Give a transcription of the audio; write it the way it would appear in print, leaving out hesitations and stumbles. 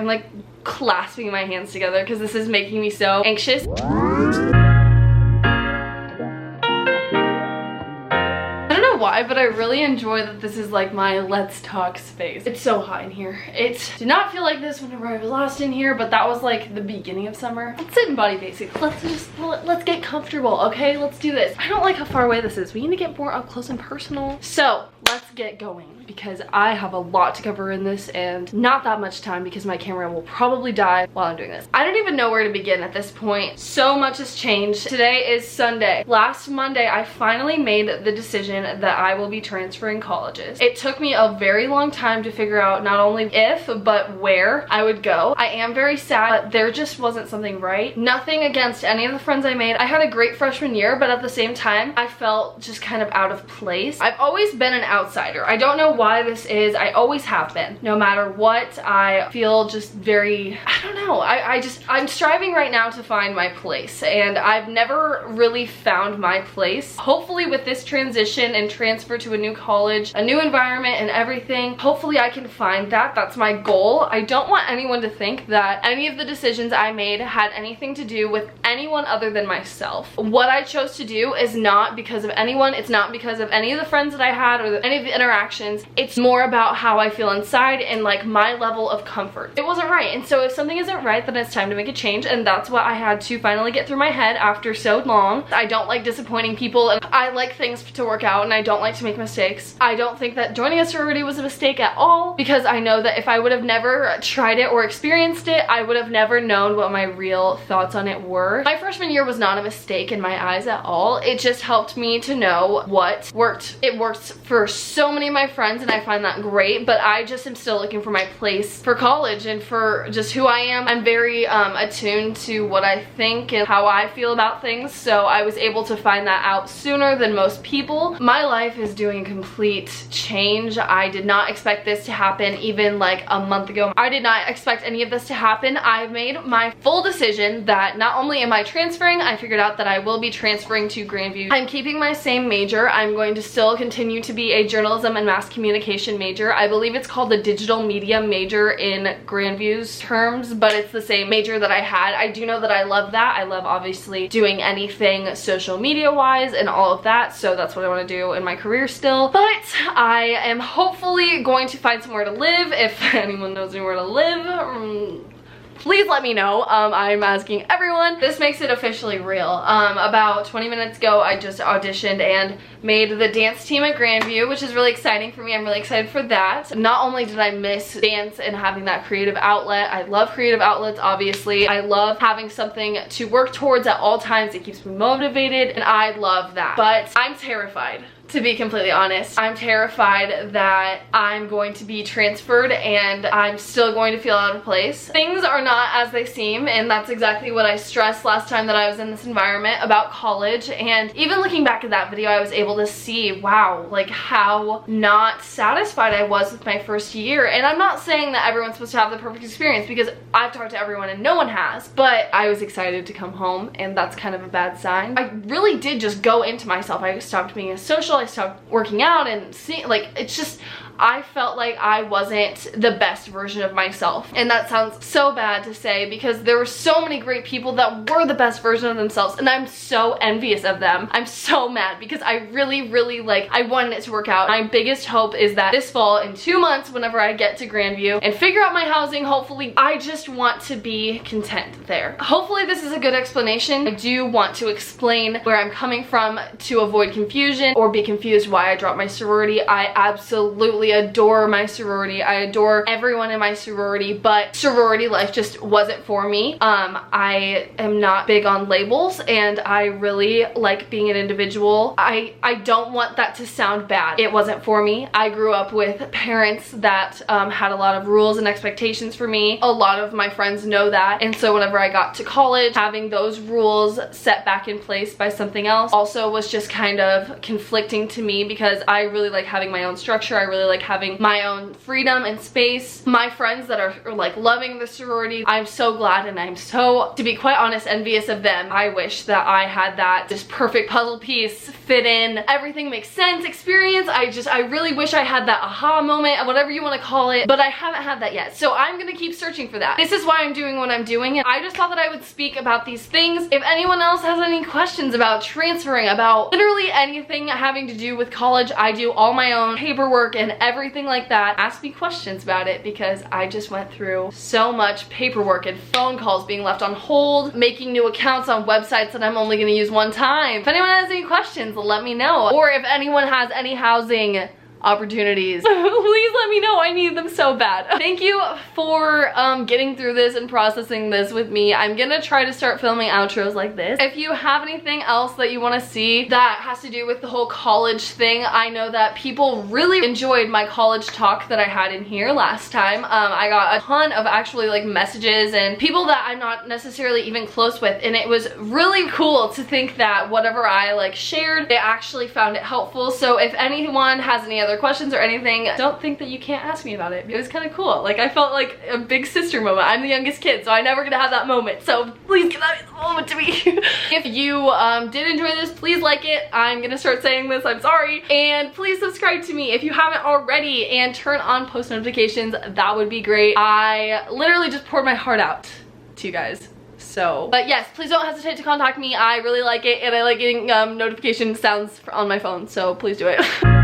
I'm like clasping my hands together because this is making me so anxious. Why, but I really enjoy that this is like my let's talk space. It's so hot in here. It did not feel like this whenever I was last in here, but that was like the beginning of summer. Let's sit in body basics. Let's get comfortable, okay? Let's do this. I don't like how far away this is. We need to get more up close and personal. So let's get going because I have a lot to cover in this and not that much time because my camera will probably die while I'm doing this. I don't even know where to begin at this point. So much has changed. Today is Sunday. Last Monday, I finally made the decision that I will be transferring colleges. It took me a very long time to figure out not only if, but where I would go. I am very sad, but there just wasn't something right. Nothing against any of the friends I made. I had a great freshman year, but at the same time, I felt just kind of out of place. I've always been an outsider. I don't know why this is. I always have been. No matter what, I feel just very, I don't know. I'm striving right now to find my place, and I've never really found my place. Hopefully with this transition and transfer to a new college, a new environment and everything, hopefully I can find that. That's my goal. I don't want anyone to think that any of the decisions I made had anything to do with anyone other than myself. What I chose to do is not because of anyone. It's not because of any of the friends that I had or any of the interactions. It's more about how I feel inside and like my level of comfort. It wasn't right, and so if something isn't right, then it's time to make a change, and that's what I had to finally get through my head after so long. I don't like disappointing people, and I like things to work out, and I don't like to make mistakes. I don't think that joining a sorority was a mistake at all, because I know that if I would have never tried it or experienced it, I would have never known what my real thoughts on it were. My freshman year was not a mistake in my eyes at all. It just helped me to know what worked. It worked for so many of my friends, and I find that great, but I just am still looking for my place for college and for just who I am. I'm very attuned to what I think and how I feel about things, so I was able to find that out sooner than most people. My life is doing a complete change. I did not expect this to happen even like a month ago. I did not expect any of this to happen. I've made my full decision that not only am I transferring, I figured out that I will be transferring to Grandview. I'm keeping my same major. I'm going to still continue to be a journalism and mass communication major. I believe it's called the digital media major in Grandview's terms, but it's the same major that I had. I do know that I love that. I love obviously doing anything social media wise and all of that, so that's what I want to do in my career still. But I am hopefully going to find somewhere to live. If anyone knows anywhere to live, please let me know. I'm asking everyone. This makes it officially real. About 20 minutes ago, I just auditioned and made the dance team at Grandview, which is really exciting for me. I'm really excited for that. Not only did I miss dance and having that creative outlet, I love creative outlets, obviously. I love having something to work towards at all times. It keeps me motivated, and I love that. But I'm terrified. To be completely honest, I'm terrified that I'm going to be transferred and I'm still going to feel out of place. Things are not as they seem, and that's exactly what I stressed last time that I was in this environment about college. And even looking back at that video, I was able to see, wow, like how not satisfied I was with my first year. And I'm not saying that everyone's supposed to have the perfect experience, because I've talked to everyone and no one has, but I was excited to come home, and that's kind of a bad sign. I really did just go into myself. I stopped being a social, I stopped working out, and seeing, like, it's just, I felt like I wasn't the best version of myself. And that sounds so bad to say, because there were so many great people that were the best version of themselves, and I'm so envious of them. I'm so mad because I really like, I wanted it to work out. My biggest hope is that this fall, in 2 months, whenever I get to Grandview and figure out my housing, hopefully, I just want to be content there. Hopefully this is a good explanation. I do want to explain where I'm coming from to avoid confusion or be confused why I dropped my sorority. I absolutely adore my sorority. I adore everyone in my sorority, but sorority life just wasn't for me. I am not big on labels, and I really like being an individual. I don't want that to sound bad. It wasn't for me. I grew up with parents that had a lot of rules and expectations for me. A lot of my friends know that, and so whenever I got to college, having those rules set back in place by something else also was just kind of conflicting to me, because I really like having my own structure. I really like having my own freedom and space. My friends that are like loving the sorority, I'm so glad, and I'm so, to be quite honest, envious of them. I wish that I had that just perfect puzzle piece, fit in, everything makes sense experience. I really wish I had that aha moment, whatever you want to call it, but I haven't had that yet. So I'm gonna keep searching for that. This is why I'm doing what I'm doing, and I just thought that I would speak about these things. If anyone else has any questions about transferring, about literally anything having to do with college, I do all my own paperwork and everything like that. Ask me questions about it, because I just went through so much paperwork and phone calls being left on hold, making new accounts on websites that I'm only gonna use one time. If anyone has any questions, let me know. Or if anyone has any housing opportunities, please let me know. I need them so bad. Thank you for getting through this and processing this with me. I'm gonna try to start filming outros like this. If you have anything else that you want to see that has to do with the whole college thing, I know that people really enjoyed my college talk that I had in here last time. I got a ton of actually like messages and people that I'm not necessarily even close with, and it was really cool to think that whatever I like shared, they actually found it helpful. So if anyone has any other questions or anything, don't think that you can't ask me about it. It was kind of cool. Like, I felt like a big sister moment. I'm the youngest kid, so I'm never gonna have that moment. So please give that moment to me. If you did enjoy this, please like it. I'm gonna start saying this, I'm sorry. And please subscribe to me if you haven't already, and turn on post notifications. That would be great. I literally just poured my heart out to you guys. So, but yes, please don't hesitate to contact me. I really like it, and I like getting notification sounds on my phone, so please do it.